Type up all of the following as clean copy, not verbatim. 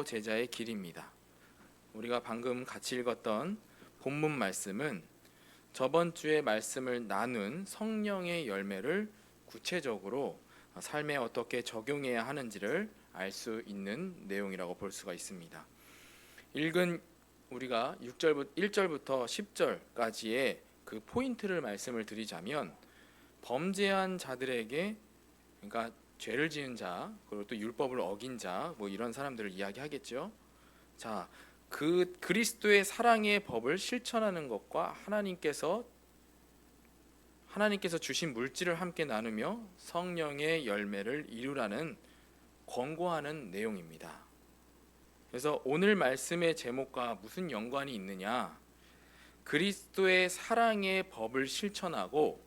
제자의 길입니다. 우리가 방금 같이 읽었던 본문 말씀은 저번 주에 말씀을 나눈 성령의 열매를 구체적으로 삶에 어떻게 적용해야 하는지를 알 수 있는 내용이라고 볼 수가 있습니다. 읽은 우리가 1절부터 10절까지의 그 포인트를 말씀을 드리자면, 범죄한 자들에게, 그러니까 죄를 지은 자, 그리고 또 율법을 어긴 자, 뭐 이런 사람들을 이야기하겠죠. 자, 그 그리스도의 사랑의 법을 실천하는 것과 하나님께서 주신 물질을 함께 나누며 성령의 열매를 이루라는 권고하는 내용입니다. 그래서 오늘 말씀의 제목과 무슨 연관이 있느냐? 그리스도의 사랑의 법을 실천하고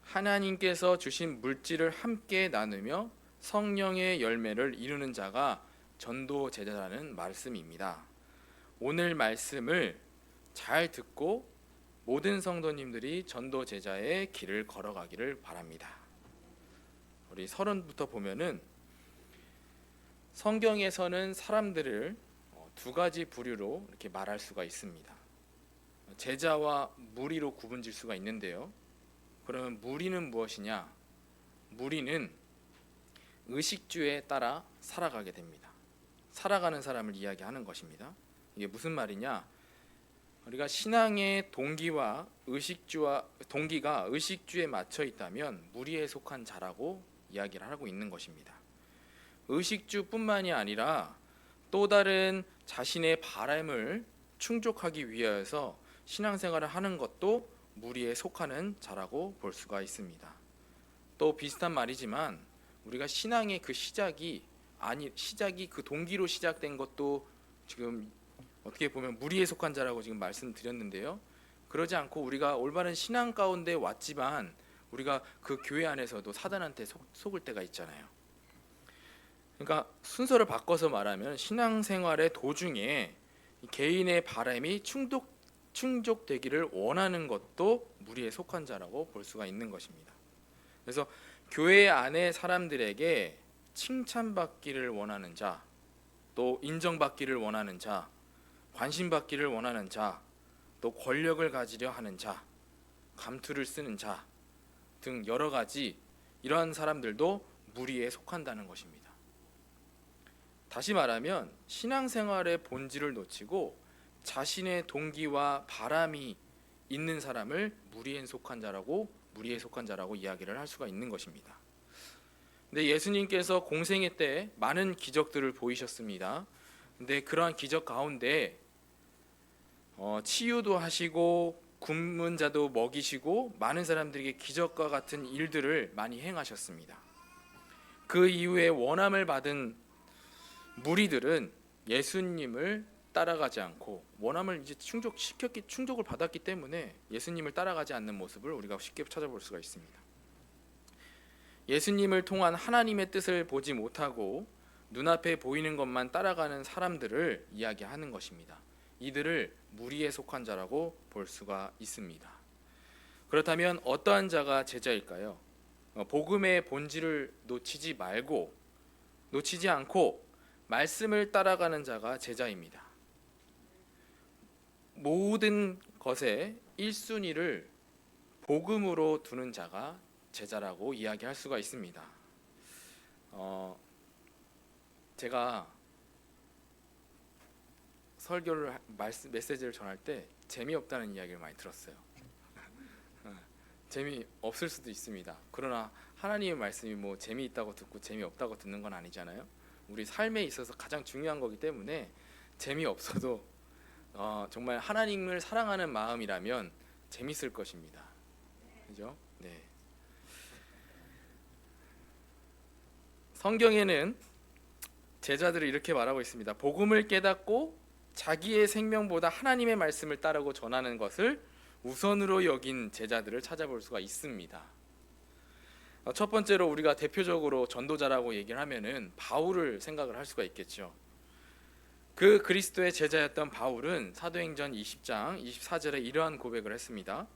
하나님께서 주신 물질을 함께 나누며 성령의 열매를 이루는 자가 전도 제자라는 말씀입니다. 오늘 말씀을 잘 듣고 모든 성도님들이 전도 제자의 길을 걸어가기를 바랍니다. 우리 서론부터 보면은 성경에서는 사람들을 두 가지 부류로 이렇게 말할 수가 있습니다. 제자와 무리로 구분질 수가 있는데요. 그러면 무리는 무엇이냐? 무리는 의식주에 따라 살아가게 됩니다. 살아가는 사람을 이야기하는 것입니다. 이게 무슨 말이냐? 우리가 신앙의 동기가 의식주에 맞춰 있다면 무리에 속한 자라고 이야기를 하고 있는 것입니다. 의식주뿐만이 아니라 또 다른 자신의 바람을 충족하기 위해서 신앙생활을 하는 것도 무리에 속하는 자라고 볼 수가 있습니다. 또 비슷한 말이지만 우리가 신앙의 그 시작이 그 동기로 시작된 것도 지금 어떻게 보면 무리에 속한 자라고 지금 말씀드렸는데요. 그러지 않고 우리가 올바른 신앙 가운데 왔지만 우리가 그 교회 안에서도 사단한테 속을 때가 있잖아요. 그러니까 순서를 바꿔서 말하면 신앙생활의 도중에 개인의 바람이 충족되기를 원하는 것도 무리에 속한 자라고 볼 수가 있는 것입니다. 그래서 교회 안에 사람들에게 칭찬받기를 원하는 자, 또 인정받기를 원하는 자, 관심받기를 원하는 자, 또 권력을 가지려 하는 자, 감투를 쓰는 자 등 여러 가지 이러한 사람들도 무리에 속한다는 것입니다. 다시 말하면 신앙생활의 본질을 놓치고 자신의 동기와 바람이 있는 사람을 무리에 속한 자라고 이야기를 할 수가 있는 것입니다. 근데 예수님께서 공생애 때 많은 기적들을 보이셨습니다. 근데 그러한 기적 가운데 치유도 하시고 굶은 자도 먹이시고 많은 사람들에게 기적과 같은 일들을 많이 행하셨습니다. 그 이후에 원함을 받은 무리들은 예수님을 따라가지 않고 원함을 이제 충족을 받았기 때문에 예수님을 따라가지 않는 모습을 우리가 쉽게 찾아볼 수가 있습니다. 예수님을 통한 하나님의 뜻을 보지 못하고 눈앞에 보이는 것만 따라가는 사람들을 이야기하는 것입니다. 이들을 무리에 속한 자라고 볼 수가 있습니다. 그렇다면 어떠한 자가 제자일까요? 복음의 본질을 놓치지 않고 말씀을 따라가는 자가 제자입니다. 모든 것의 1순위를 복음으로 두는 자가 제자라고 이야기할 수가 있습니다. 제가 설교를 메시지를 전할 때 재미없다는 이야기를 많이 들었어요. 재미없을 수도 있습니다. 그러나 하나님의 말씀이 뭐 재미있다고 듣고 재미없다고 듣는 건 아니잖아요. 우리 삶에 있어서 가장 중요한 거기 때문에 재미없어도 정말 하나님을 사랑하는 마음이라면 재밌을 것입니다. 그죠? 네. 성경에는 제자들을 이렇게 말하고 있습니다. 복음을 깨닫고 자기의 생명보다 하나님의 말씀을 따르고 전하는 것을 우선으로 여긴 제자들을 찾아볼 수가 있습니다. 첫 번째로 우리가 대표적으로 전도자라고 얘기를 하면은 바울을 생각을 할 수가 있겠죠. 그 그리스도의 제자였던 바울은 사도행전 20장 24절에 이러한 고백을 했습니다.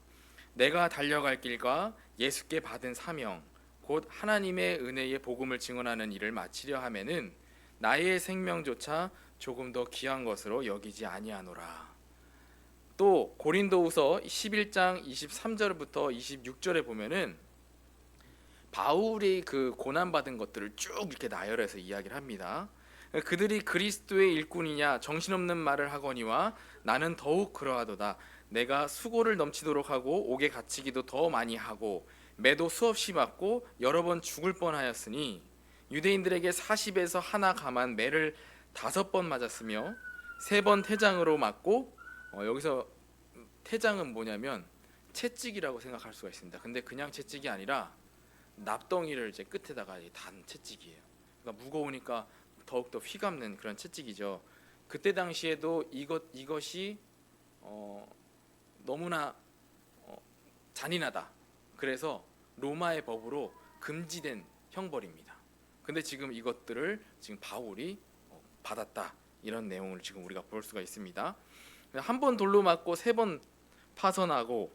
내가 달려갈 길과 예수께 받은 사명 곧 하나님의 은혜의 복음을 증언하는 일을 마치려 하면은 나의 생명조차 조금 더 귀한 것으로 여기지 아니하노라. 또 고린도후서 11장 23절부터 26절에 보면은 바울이 그 고난받은 것들을 쭉 이렇게 나열해서 이야기를 합니다. 그들이 그리스도의 일꾼이냐 정신없는 말을 하거니와 나는 더욱 그러하도다. 내가 수고를 넘치도록 하고 옥에 갇히기도 더 많이 하고 매도 수없이 맞고 여러 번 죽을 뻔하였으니 유대인들에게 40에서 하나 감한 매를 5번 맞았으며 3번 태장으로 맞고 여기서 태장은 뭐냐면 채찍이라고 생각할 수가 있습니다. 근데 그냥 채찍이 아니라 납덩이를 이제 끝에다가 단 채찍이에요. 그러니까 무거우니까 더욱더 휘감는 그런 채찍이죠. 그때 당시에도 이것이 너무나 잔인하다. 그래서 로마의 법으로 금지된 형벌입니다. 근데 지금 이것들을 지금 바울이 받았다. 이런 내용을 지금 우리가 볼 수가 있습니다. 한 번 돌로 맞고 3번 파선하고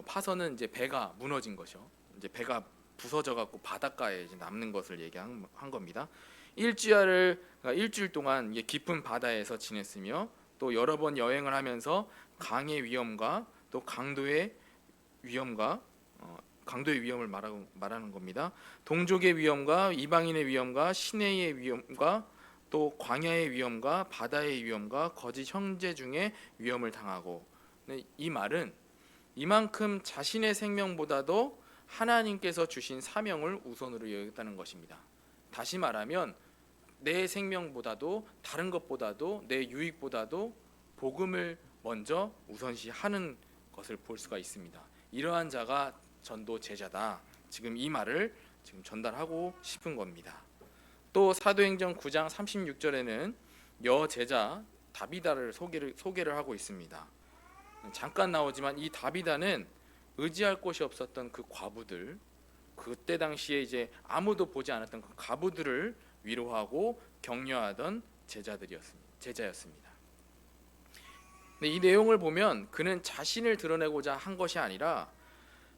파선은 이제 배가 무너진 거죠. 이제 배가 부서져 갖고 바닷가에 이제 남는 것을 얘기한 겁니다. 일주일 동안 깊은 바다에서 지냈으며 또 여러 번 여행을 하면서 강의 위험과 또 강도의 위험을 말하는 겁니다. 동족의 위험과 이방인의 위험과 시내의 위험과 또 광야의 위험과 바다의 위험과 거짓 형제 중에 위험을 당하고, 이 말은 이만큼 자신의 생명보다도 하나님께서 주신 사명을 우선으로 여겼다는 것입니다. 다시 말하면 내 생명보다도 다른 것보다도 내 유익보다도 복음을 먼저 우선시하는 것을 볼 수가 있습니다. 이러한 자가 전도 제자다. 지금 이 말을 지금 전달하고 싶은 겁니다. 또 사도행전 9장 36절에는 여제자 다비다를 소개를 하고 있습니다. 잠깐 나오지만 이 다비다는 의지할 곳이 없었던 그 과부들, 그때 당시에 이제 아무도 보지 않았던 그 과부들을 위로하고 격려하던 제자였습니다. 근데 이 내용을 보면 그는 자신을 드러내고자 한 것이 아니라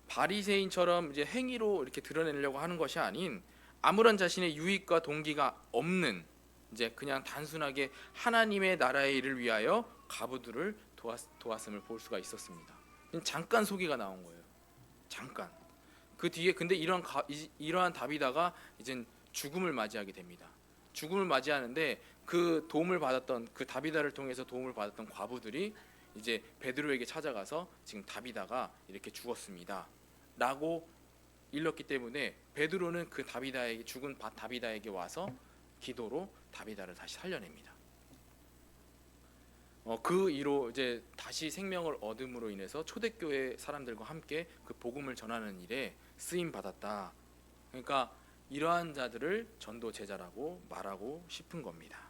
바리새인처럼 이제 행위로 이렇게 드러내려고 하는 것이 아닌 아무런 자신의 유익과 동기가 없는 이제 그냥 단순하게 하나님의 나라의 일을 위하여 과부들을 도왔음을 볼 수가 있었습니다. 잠깐 소개가 나온 거예요. 잠깐. 그 뒤에 근데 이러한 다비다가 이젠 죽음을 맞이하게 됩니다. 죽음을 맞이하는데 그 도움을 받았던 그 다비다를 통해서 도움을 받았던 과부들이 이제 베드로에게 찾아가서 지금 다비다가 이렇게 죽었습니다. 라고 일렀기 때문에 베드로는 그 죽은 다비다에게 와서 기도로 다비다를 다시 살려냅니다. 그 이로 이제 다시 생명을 얻음으로 인해서 초대교회 사람들과 함께 그 복음을 전하는 일에 쓰임 받았다. 그러니까 이러한 자들을 전도 제자라고 말하고 싶은 겁니다.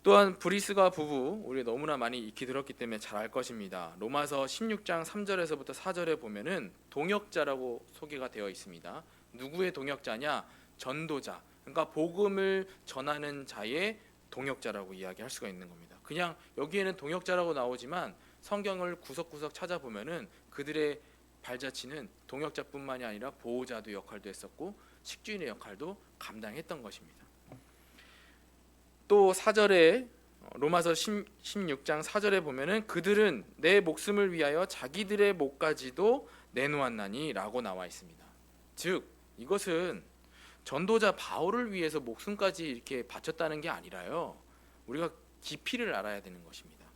또한 브리스가 부부, 우리 너무나 많이 익히 들었기 때문에 잘 알 것입니다. 로마서 16장 3절에서부터 4절에 보면은 동역자라고 소개가 되어 있습니다. 누구의 동역자냐? 전도자. 그러니까 복음을 전하는 자의 동역자라고 이야기할 수가 있는 겁니다. 그냥 여기에는 동역자라고 나오지만 성경을 구석구석 찾아보면은 그들의 발자취는 동역자뿐만이 아니라 보호자도 역할도 했었고 식주인의 역할도 감당했던 것입니다. 또 4절에 로마서 16장 4절에 보면은 그들은 내 목숨을 위하여 자기들의 목까지도 내놓았나니 라고 나와 있습니다. 즉 이것은 전도자 바울을 위해서 목숨까지 이렇게 바쳤다는 게 아니라요, 우리가 깊이를 알아야 되는 것입니다.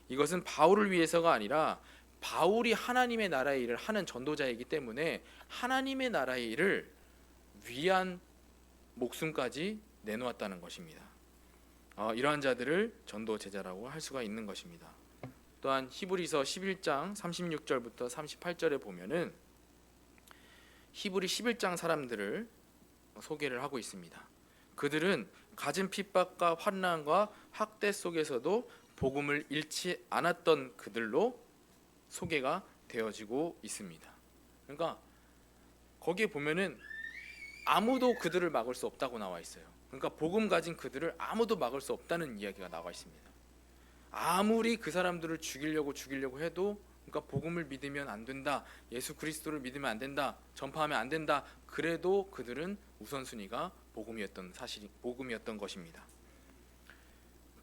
이것은 바울을 위해서가 아니라 바울이 하나님의 나라의 일을 하는 전도자이기 때문에 하나님의 나라의 일을 위한 목숨까지 내놓았다는 것입니다. 이러한 자들을 전도 제자라고 할 수가 있는 것입니다. 또한 히브리서 11장 36절부터 38절에 보면은 히브리 11장 사람들을 소개를 하고 있습니다. 그들은 가진 핍박과 환난과 학대 속에서도 복음을 잃지 않았던 그들로 소개가 되어지고 있습니다. 그러니까 거기에 보면은 아무도 그들을 막을 수 없다고 나와 있어요. 그러니까 복음 가진 그들을 아무도 막을 수 없다는 이야기가 나와 있습니다. 아무리 그 사람들을 죽이려고 해도, 그러니까 복음을 믿으면 안 된다, 예수 그리스도를 믿으면 안 된다, 전파하면 안 된다, 그래도 그들은 우선순위가 복음이었던 것입니다.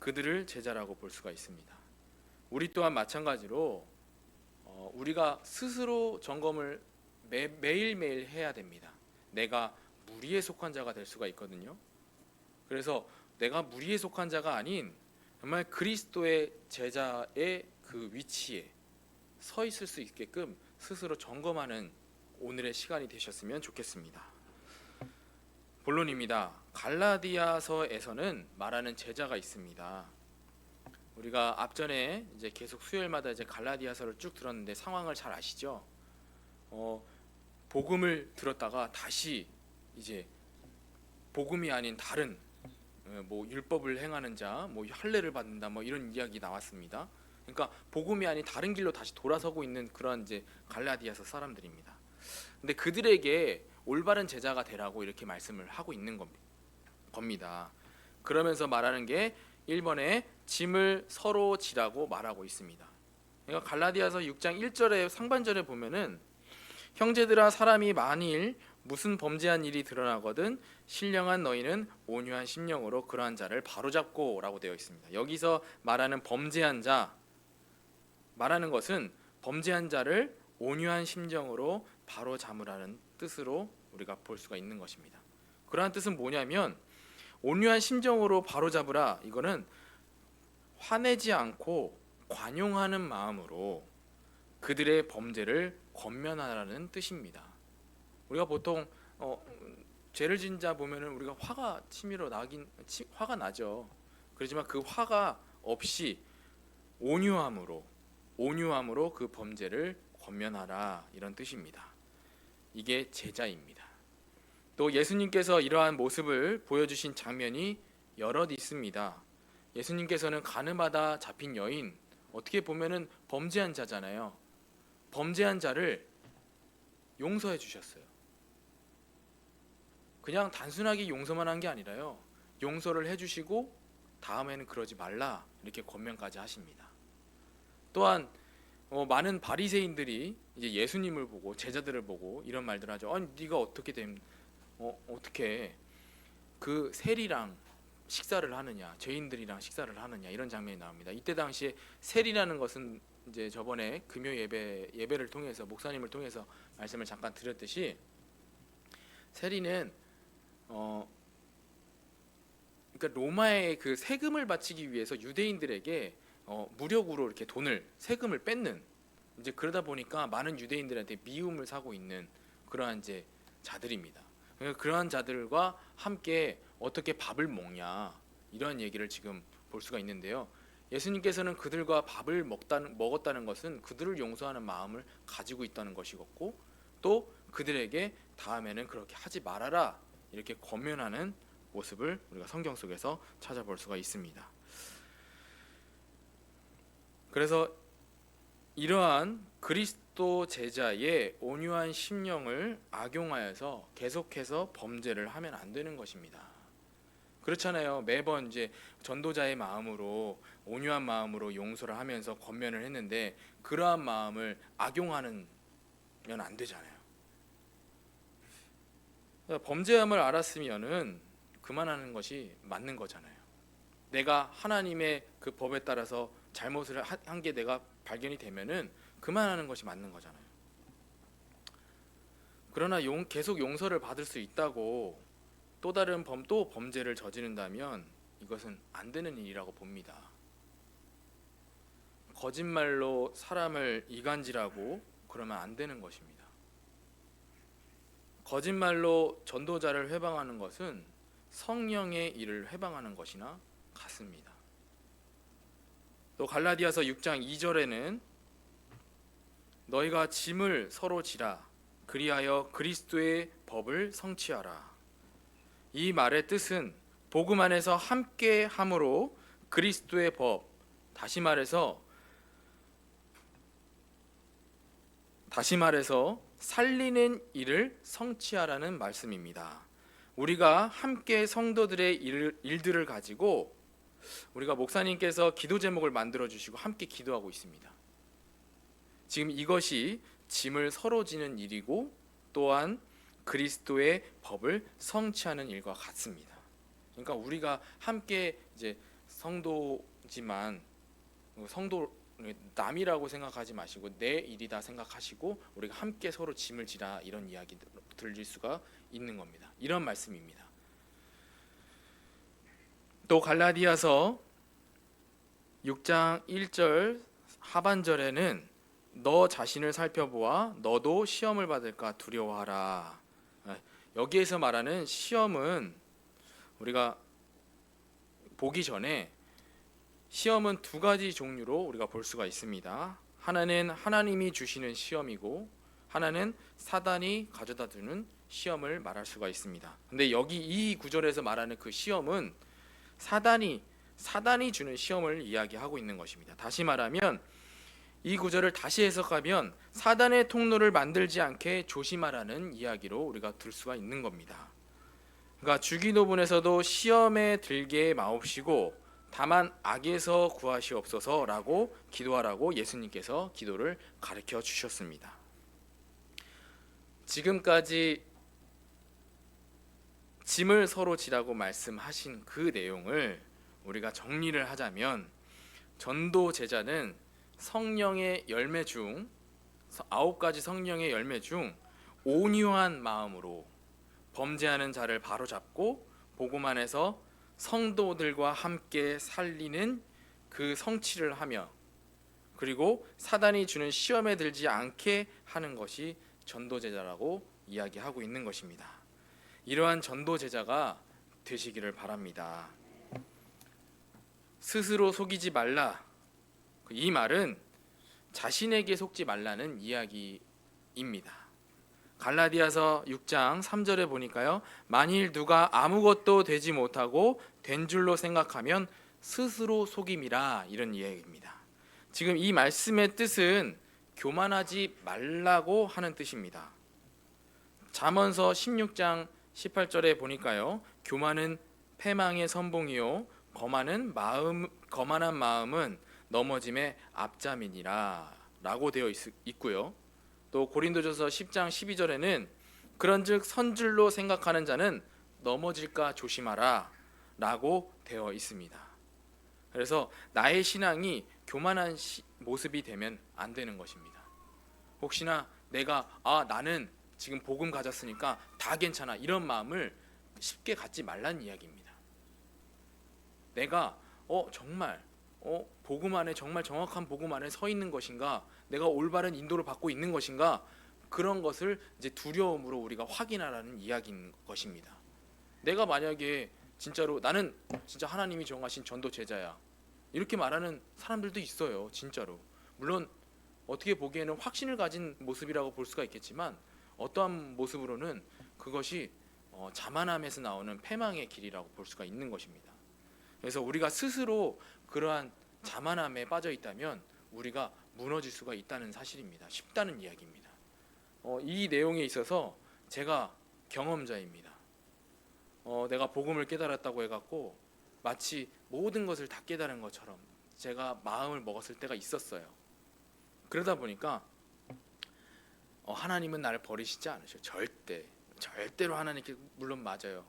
그들을 제자라고 볼 수가 있습니다. 우리 또한 마찬가지로 우리가 스스로 점검을 매일매일 해야 됩니다. 내가 무리에 속한 자가 될 수가 있거든요. 그래서 내가 무리에 속한 자가 아닌 정말 그리스도의 제자의 그 위치에 서 있을 수 있게끔 스스로 점검하는 오늘의 시간이 되셨으면 좋겠습니다. 본론입니다. 갈라디아서에서는 말하는 제자가 있습니다. 우리가 앞전에 이제 계속 수요일마다 이제 갈라디아서를 쭉 들었는데 상황을 잘 아시죠? 복음을 들었다가 다시 이제 복음이 아닌 다른 뭐 율법을 행하는 자, 뭐 할례를 받는다, 뭐 이런 이야기 나왔습니다. 그러니까 복음이 아닌 다른 길로 다시 돌아서고 있는 그런 이제 갈라디아서 사람들입니다. 근데 그들에게 올바른 제자가 되라고 이렇게 말씀을 하고 있는 겁니다. 그러면서 말하는 게 1번에 짐을 서로 지라고 말하고 있습니다. 그러니까 갈라디아서 6장 1절에 상반절에 보면은 형제들아 사람이 만일 무슨 범죄한 일이 드러나거든 신령한 너희는 온유한 심령으로 그러한 자를 바로잡고 라고 되어 있습니다. 여기서 말하는 범죄한 자 말하는 것은 범죄한 자를 온유한 심정으로 바로잡으라는 뜻으로 우리가 볼 수가 있는 것입니다. 그러한 뜻은 뭐냐면 온유한 심정으로 바로잡으라 이거는 화내지 않고 관용하는 마음으로 그들의 범죄를 권면하라는 뜻입니다. 우리가 보통 죄를 지은 자 보면은 우리가 화가 치밀어 화가 나죠. 그렇지만 그 화가 없이 온유함으로 그 범죄를 권면하라 이런 뜻입니다. 이게 제자입니다. 또 예수님께서 이러한 모습을 보여주신 장면이 여럿 있습니다. 예수님께서는 가늠하다 잡힌 여인 어떻게 보면은 범죄한 자잖아요. 범죄한 자를 용서해 주셨어요. 그냥 단순하게 용서만 한 게 아니라요. 용서를 해주시고 다음에는 그러지 말라 이렇게 권면까지 하십니다. 또한 많은 바리새인들이 이제 예수님을 보고 제자들을 보고 이런 말들을 하죠. 아니 네가 어떻게 그 세리랑 식사를 하느냐, 죄인들이랑 식사를 하느냐 이런 장면이 나옵니다. 이때 당시에 세리라는 것은 이제 저번에 금요 예배를 통해서 목사님을 통해서 말씀을 잠깐 드렸듯이 세리는 그러니까 로마의 그 세금을 바치기 위해서 유대인들에게 무력으로 이렇게 세금을 뺏는 이제 그러다 보니까 많은 유대인들한테 미움을 사고 있는 그러한 이제 자들입니다. 그러니까 그러한 자들과 함께 어떻게 밥을 먹냐 이런 얘기를 지금 볼 수가 있는데요. 예수님께서는 그들과 밥을 먹었다는 것은 그들을 용서하는 마음을 가지고 있다는 것이었고 또 그들에게 다음에는 그렇게 하지 말아라 이렇게 권면하는 모습을 우리가 성경 속에서 찾아볼 수가 있습니다. 그래서 이러한 그리스도 제자의 온유한 심령을 악용하여서 계속해서 범죄를 하면 안 되는 것입니다. 그렇잖아요. 매번 이제 전도자의 마음으로 온유한 마음으로 용서를 하면서 권면을 했는데 그러한 마음을 악용하면 안 되잖아요. 범죄함을 알았으면은 그만하는 것이 맞는 거잖아요. 내가 하나님의 그 법에 따라서 잘못을 한 게 내가 발견이 되면은 그만하는 것이 맞는 거잖아요. 그러나 계속 용서를 받을 수 있다고 또 다른 범죄를 저지른다면 이것은 안 되는 일이라고 봅니다. 거짓말로 사람을 이간질하고 그러면 안 되는 것입니다. 거짓말로 전도자를 회방하는 것은 성령의 일을 회방하는 것이나 같습니다. 또 갈라디아서 6장 2절에는 너희가 짐을 서로 지라 그리하여 그리스도의 법을 성취하라. 이 말의 뜻은 복음 안에서 함께 함으로 그리스도의 법, 다시 말해서 살리는 일을 성취하라는 말씀입니다. 우리가 함께 성도들의 일들을 가지고 우리가 목사님께서 기도 제목을 만들어 주시고 함께 기도하고 있습니다. 지금 이것이 짐을 서로 지는 일이고 또한 그리스도의 법을 성취하는 일과 같습니다. 그러니까 우리가 함께 이제 성도지만 성도 남이라고 생각하지 마시고 내 일이다 생각하시고 우리가 함께 서로 짐을 지라, 이런 이야기 들릴 수가 있는 겁니다. 이런 말씀입니다. 또 갈라디아서 6장 1절 하반절에는 너 자신을 살펴보아 너도 시험을 받을까 두려워하라. 여기에서 말하는 시험은 우리가 보기 전에 시험은 두 가지 종류로 우리가 볼 수가 있습니다. 하나는 하나님이 주시는 시험이고 하나는 사단이 가져다 주는 시험을 말할 수가 있습니다. 근데 여기 이 구절에서 말하는 그 시험은 사단이 주는 시험을 이야기하고 있는 것입니다. 다시 말하면 이 구절을 다시 해석하면 사단의 통로를 만들지 않게 조심하라는 이야기로 우리가 들 수가 있는 겁니다. 그러니까 주기도문에서도 시험에 들게 마옵시고 다만 악에서 구하시옵소서라고 기도하라고 예수님께서 기도를 가르쳐 주셨습니다. 지금까지 짐을 서로 지라고 말씀하신 그 내용을 우리가 정리를 하자면 전도 제자는 성령의 열매 중 9가지 성령의 열매 중 온유한 마음으로 범죄하는 자를 바로잡고 복음 안에서 성도들과 함께 살리는 그 성취를 하며 그리고 사단이 주는 시험에 들지 않게 하는 것이 전도제자라고 이야기하고 있는 것입니다. 이러한 전도제자가 되시기를 바랍니다. 스스로 속이지 말라. 이 말은 자신에게 속지 말라는 이야기입니다. 갈라디아서 6장 3절에 보니까요, 만일 누가 아무것도 되지 못하고 된 줄로 생각하면 스스로 속임이라, 이런 이야기입니다. 지금 이 말씀의 뜻은 교만하지 말라고 하는 뜻입니다. 잠언서 16장 18절에 보니까요, 교만은 패망의 선봉이요 거만한 마음은 넘어짐의 앞잠이니라 라고 되어 있고요. 또 고린도전서 10장 12절에는 그런즉 선줄로 생각하는 자는 넘어질까 조심하라 라고 되어 있습니다. 그래서 나의 신앙이 교만한 모습이 되면 안 되는 것입니다. 혹시나 내가 나는 지금 복음 가졌으니까 다 괜찮아, 이런 마음을 쉽게 갖지 말라는 이야기입니다. 내가 정말 복음 안에 정말 정확한 복음 안에 서 있는 것인가, 내가 올바른 인도를 받고 있는 것인가, 그런 것을 이제 두려움으로 우리가 확인하라는 이야기인 것입니다. 내가 만약에 진짜로 나는 진짜 하나님이 정하신 전도 제자야, 이렇게 말하는 사람들도 있어요. 진짜로. 물론 어떻게 보기에는 확신을 가진 모습이라고 볼 수가 있겠지만 어떠한 모습으로는 그것이 자만함에서 나오는 패망의 길이라고 볼 수가 있는 것입니다. 그래서 우리가 스스로 그러한 자만함에 빠져 있다면 우리가 무너질 수가 있다는 사실입니다. 쉽다는 이야기입니다. 이 내용에 있어서 제가 경험자입니다. 내가 복음을 깨달았다고 해갖고 마치 모든 것을 다 깨달은 것처럼 제가 마음을 먹었을 때가 있었어요. 그러다 보니까 하나님은 나를 버리시지 않으셔. 절대로 하나님께, 물론 맞아요.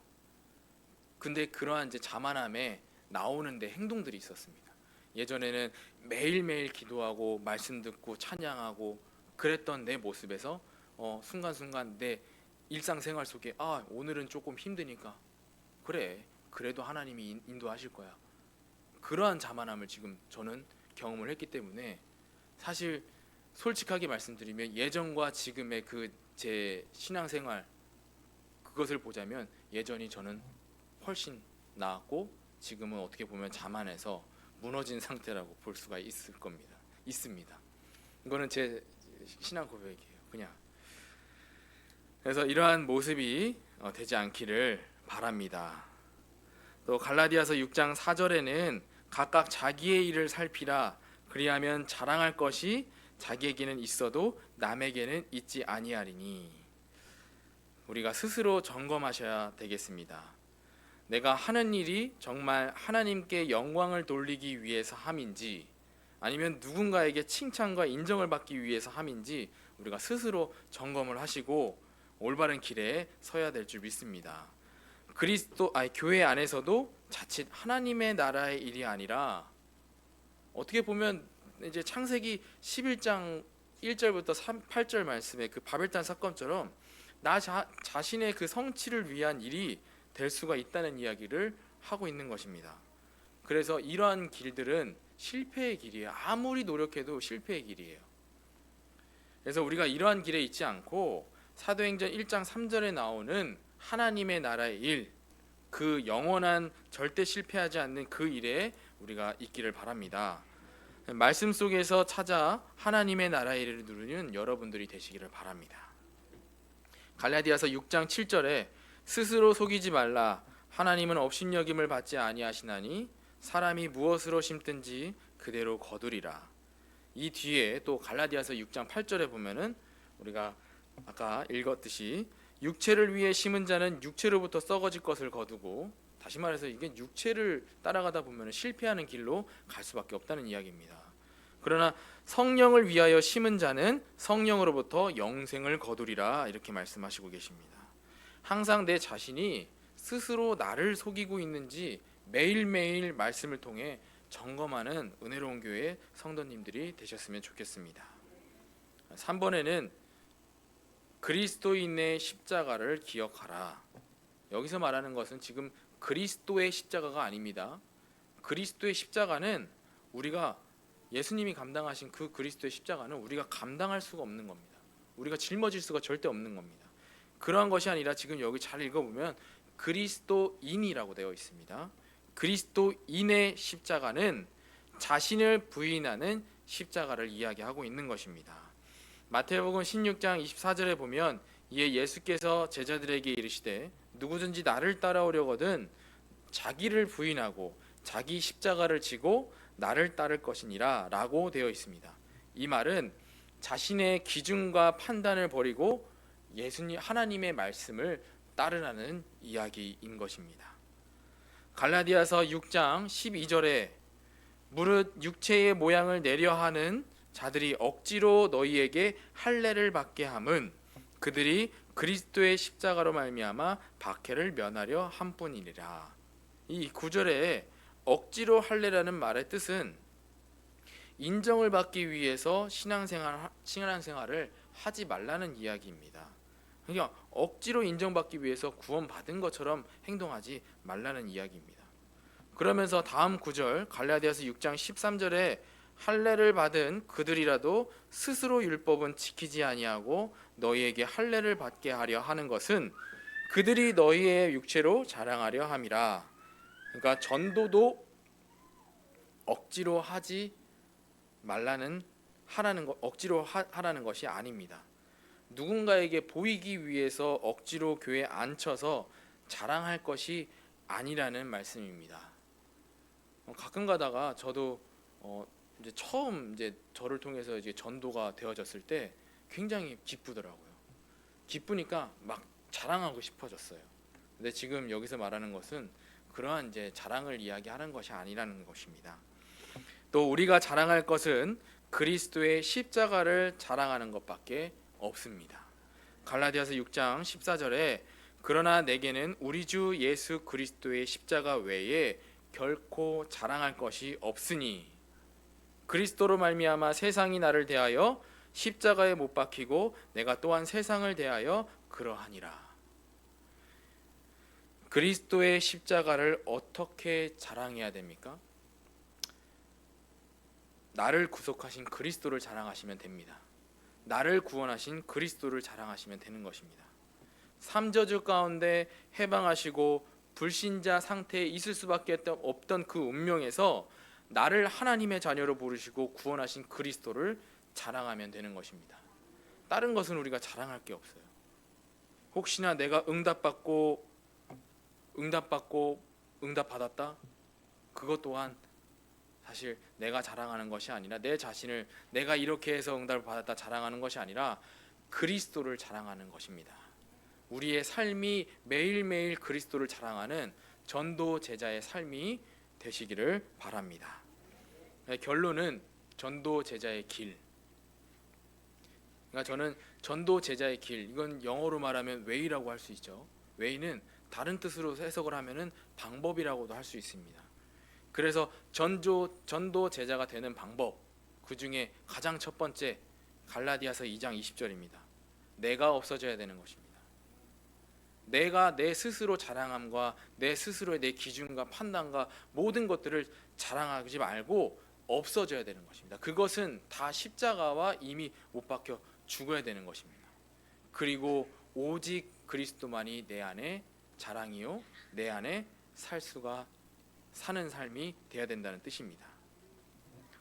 근데 그러한 이제 자만함에 나오는데 행동들이 있었습니다. 예전에는 매일매일 기도하고 말씀 듣고 찬양하고 그랬던 내 모습에서 순간순간 내 일상생활 속에 오늘은 조금 힘드니까 그래도 하나님이 인도하실 거야, 그러한 자만함을 지금 저는 경험을 했기 때문에 사실 솔직하게 말씀드리면 예전과 지금의 그 제 신앙생활 그것을 보자면 예전이 저는 훨씬 나았고 지금은 어떻게 보면 자만해서 무너진 상태라고 볼 수가 있습니다. 이거는 제 신앙 고백이에요. 그냥. 그래서 이러한 모습이 되지 않기를 바랍니다. 또 갈라디아서 6장 4절에는 각각 자기의 일을 살피라, 그리하면 자랑할 것이 자기에게는 있어도 남에게는 있지 아니하리니. 우리가 스스로 점검하셔야 되겠습니다. 내가 하는 일이 정말 하나님께 영광을 돌리기 위해서 함인지 아니면 누군가에게 칭찬과 인정을 받기 위해서 함인지 우리가 스스로 점검을 하시고 올바른 길에 서야 될 줄 믿습니다. 교회 안에서도 자칫 하나님의 나라의 일이 아니라, 어떻게 보면 이제 창세기 11장 1절부터 8절 말씀의 그 바벨탑 사건처럼 자신의 그 성취를 위한 일이 될 수가 있다는 이야기를 하고 있는 것입니다. 그래서 이러한 길들은 실패의 길이에요. 아무리 노력해도 실패의 길이에요. 그래서 우리가 이러한 길에 있지 않고 사도행전 1장 3절에 나오는 하나님의 나라의 일, 그 영원한 절대 실패하지 않는 그 일에 우리가 있기를 바랍니다. 말씀 속에서 찾아 하나님의 나라의 일을 누리는 여러분들이 되시기를 바랍니다. 갈라디아서 6장 7절에 스스로 속이지 말라. 하나님은 업신여김을 받지 아니하시나니 사람이 무엇으로 심든지 그대로 거두리라. 이 뒤에 또 갈라디아서 6장 8절에 보면은 우리가 아까 읽었듯이 육체를 위해 심은 자는 육체로부터 썩어질 것을 거두고, 다시 말해서 이게 육체를 따라가다 보면 실패하는 길로 갈 수밖에 없다는 이야기입니다. 그러나 성령을 위하여 심은 자는 성령으로부터 영생을 거두리라, 이렇게 말씀하시고 계십니다. 항상 내 자신이 스스로 나를 속이고 있는지 매일매일 말씀을 통해 점검하는 은혜로운 교회 성도님들이 되셨으면 좋겠습니다. 3번에는 그리스도인의 십자가를 기억하라. 여기서 말하는 것은 지금 그리스도의 십자가가 아닙니다. 그리스도의 십자가는 우리가, 예수님이 감당하신 그 그리스도의 십자가는 우리가 감당할 수가 없는 겁니다. 우리가 짊어질 수가 절대 없는 겁니다. 그러한 것이 아니라 지금 여기 잘 읽어보면 그리스도인이라고 되어 있습니다. 그리스도인의 십자가는 자신을 부인하는 십자가를 이야기하고 있는 것입니다. 마태복음 16장 24절에 보면 이에 예수께서 제자들에게 이르시되 누구든지 나를 따라오려거든 자기를 부인하고 자기 십자가를 지고 나를 따를 것이니라 라고 되어 있습니다. 이 말은 자신의 기준과 판단을 버리고 하나님의 말씀을 따르라는 이야기인 것입니다. 갈라디아서 6장 12절에 무릇 육체의 모양을 내려 하는 자들이 억지로 너희에게 할례를 받게 함은 그들이 그리스도의 십자가로 말미암아 박해를 면하려 함뿐이니라. 이 9절에 억지로 할례라는 말의 뜻은 인정을 받기 위해서 신앙생활을 하지 말라는 이야기입니다. 그러니까 억지로 인정받기 위해서 구원받은 것처럼 행동하지 말라는 이야기입니다. 그러면서 다음 9절 갈라디아서 6장 13절에 할례를 받은 그들이라도 스스로 율법은 지키지 아니하고 너희에게 할례를 받게 하려 하는 것은 그들이 너희의 육체로 자랑하려 함이라. 그러니까 전도도 억지로 하지 말라는 억지로 하라는 것이 아닙니다. 누군가에게 보이기 위해서 억지로 교회에 앉혀서 자랑할 것이 아니라는 말씀입니다. 가끔 가다가 저도 이제 처음 저를 통해서 이제 전도가 되어졌을 때 굉장히 기쁘더라고요. 기쁘니까 막 자랑하고 싶어졌어요. 근데 지금 여기서 말하는 것은 그러한 이제 자랑을 이야기하는 것이 아니라는 것입니다. 또 우리가 자랑할 것은 그리스도의 십자가를 자랑하는 것밖에 없습니다. 갈라디아서 6장 14절에 그러나 내게는 우리 주 예수 그리스도의 십자가 외에 결코 자랑할 것이 없으니 그리스도로 말미암아 세상이 나를 대하여 십자가에 못 박히고 내가 또한 세상을 대하여 그러하니라. 그리스도의 십자가를 어떻게 자랑해야 됩니까? 나를 구속하신 그리스도를 자랑하시면 됩니다. 나를 구원하신 그리스도를 자랑하시면 되는 것입니다. 삼저주 가운데 해방하시고 불신자 상태에 있을 수밖에 없던 그 운명에서 나를 하나님의 자녀로 부르시고 구원하신 그리스도를 자랑하면 되는 것입니다. 다른 것은 우리가 자랑할 게 없어요. 혹시나 내가 응답받고 응답받았다? 그것 또한 사실 내가 자랑하는 것이 아니라 내 자신을 내가 이렇게 해서 응답을 받았다 자랑하는 것이 아니라 그리스도를 자랑하는 것입니다. 우리의 삶이 매일매일 그리스도를 자랑하는 전도 제자의 삶이 되시기를 바랍니다. 결론은 전도 제자의 길. 그러니까 저는 전도 제자의 길, 이건 영어로 말하면 웨이라고 할 수 있죠. 웨이는 다른 뜻으로 해석을 하면은 방법이라고도 할 수 있습니다. 그래서 전도 제자가 되는 방법, 그 중에 가장 첫 번째 갈라디아서 2장 20절입니다. 내가 없어져야 되는 것입니다. 내가 내 스스로 자랑함과 내 스스로의 내 기준과 판단과 모든 것들을 자랑하지 말고 없어져야 되는 것입니다. 그것은 다 십자가와 이미 못 박혀 죽어야 되는 것입니다. 그리고 오직 그리스도만이 내 안에 자랑이요 내 안에 사는 삶이 되어야 된다는 뜻입니다.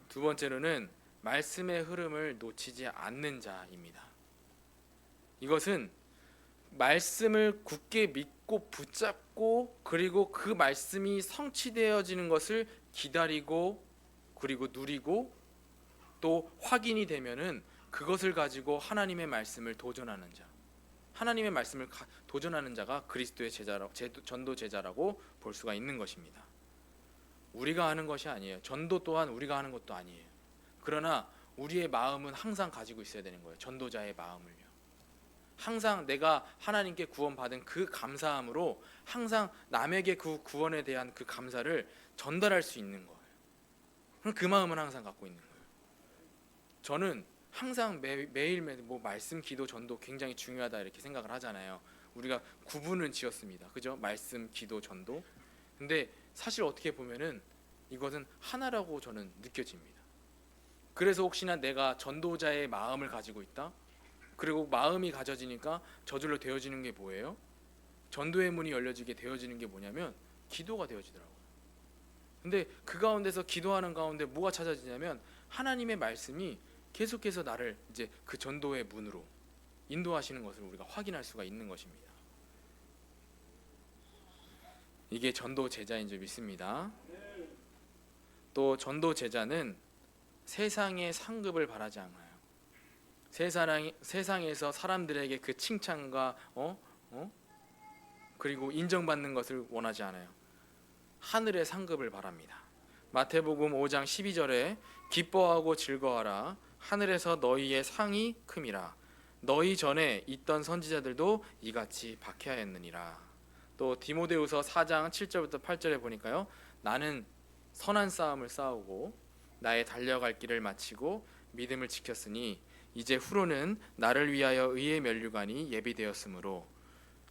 두 번째로는 말씀의 흐름을 놓치지 않는 자입니다. 이것은 말씀을 굳게 믿고 붙잡고 그리고 그 말씀이 성취되어지는 것을 기다리고 그리고 누리고 또 확인이 되면은 그것을 가지고 하나님의 말씀을 도전하는 자, 하나님의 말씀을 도전하는 자가 그리스도의 전도 제자라고 볼 수가 있는 것입니다. 우리가 하는 것이 아니에요. 전도 또한 우리가 하는 것도 아니에요. 그러나 우리의 마음은 항상 가지고 있어야 되는 거예요. 전도자의 마음을요. 항상 내가 하나님께 구원받은 그 감사함으로 항상 남에게 그 구원에 대한 그 감사를 전달할 수 있는 거예요. 그럼 그 마음은 항상 갖고 있는 거예요. 저는 항상 매일매일 말씀, 기도, 전도 굉장히 중요하다 이렇게 생각을 하잖아요. 우리가 구분은 지었습니다. 그죠? 말씀, 기도, 전도. 근데 사실 어떻게 보면은 이것은 하나라고 저는 느껴집니다. 그래서 혹시나 내가 전도자의 마음을 가지고 있다? 그리고 마음이 가져지니까 저절로 되어지는 게 뭐예요? 전도의 문이 열려지게 되어지는 게 뭐냐면 기도가 되어지더라고요. 근데 그 가운데서 기도하는 가운데 뭐가 찾아지냐면 하나님의 말씀이 계속해서 나를 이제 그 전도의 문으로 인도하시는 것을 우리가 확인할 수가 있는 것입니다. 이게 전도 제자인 줄 믿습니다. 또 전도 제자는 세상의 상급을 바라지 않아요. 세상에서 사람들에게 그 칭찬과 그리고 인정받는 것을 원하지 않아요. 하늘의 상급을 바랍니다. 마태복음 5장 12절에 기뻐하고 즐거워하라 하늘에서 너희의 상이 큼이라 너희 전에 있던 선지자들도 이같이 박해하였느니라. 또 디모데후서 4장 7절부터 8절에 보니까요. 나는 선한 싸움을 싸우고 나의 달려갈 길을 마치고 믿음을 지켰으니 이제 후로는 나를 위하여 의의 면류관이 예비되었으므로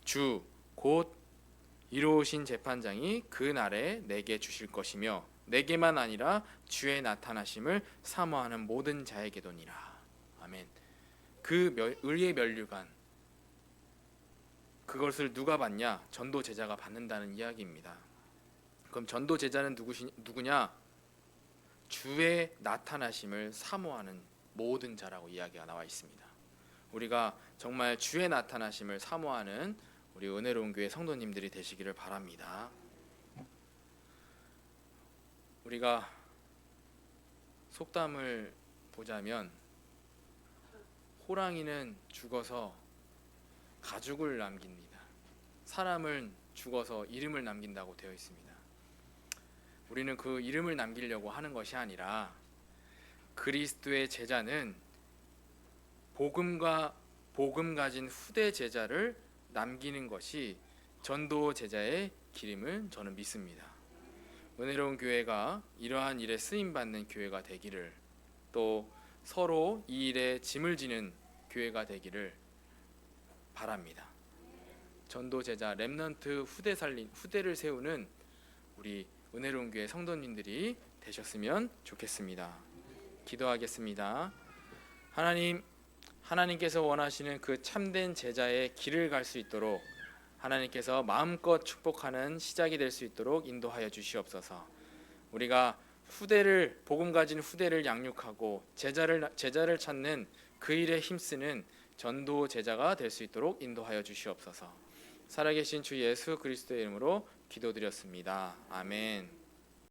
주 곧 이로우신 재판장이 그 날에 내게 주실 것이며 내게만 아니라 주의 나타나심을 사모하는 모든 자에게도니라. 아멘. 그 의의 면류관, 그것을 누가 받냐? 전도 제자가 받는다는 이야기입니다. 그럼 전도 제자는 누구냐? 주의 나타나심을 사모하는 모든 자라고 이야기가 나와 있습니다. 우리가 정말 주의 나타나심을 사모하는 우리 은혜로운 교회 성도님들이 되시기를 바랍니다. 우리가 속담을 보자면 호랑이는 죽어서 가죽을 남깁니다. 사람은 죽어서 이름을 남긴다고 되어 있습니다. 우리는 그 이름을 남기려고 하는 것이 아니라 그리스도의 제자는 복음 가진 후대 제자를 남기는 것이 전도 제자의 길임을 저는 믿습니다. 은혜로운 교회가 이러한 일에 쓰임 받는 교회가 되기를, 또 서로 이 일에 짐을 지는 교회가 되기를 바랍니다. 전도 제자 렘넌트 후대를 세우는 우리 은혜로운 교회 성도님들이 되셨으면 좋겠습니다. 기도하겠습니다. 하나님께서 원하시는 그 참된 제자의 길을 갈 수 있도록 하나님께서 마음껏 축복하는 시작이 될 수 있도록 인도하여 주시옵소서. 우리가 복음 가진 후대를 양육하고 제자를 찾는 그 일에 힘쓰는 전도 제자가 될 수 있도록 인도하여 주시옵소서. 살아계신 주 예수 그리스도의 이름으로 기도드렸습니다. 아멘.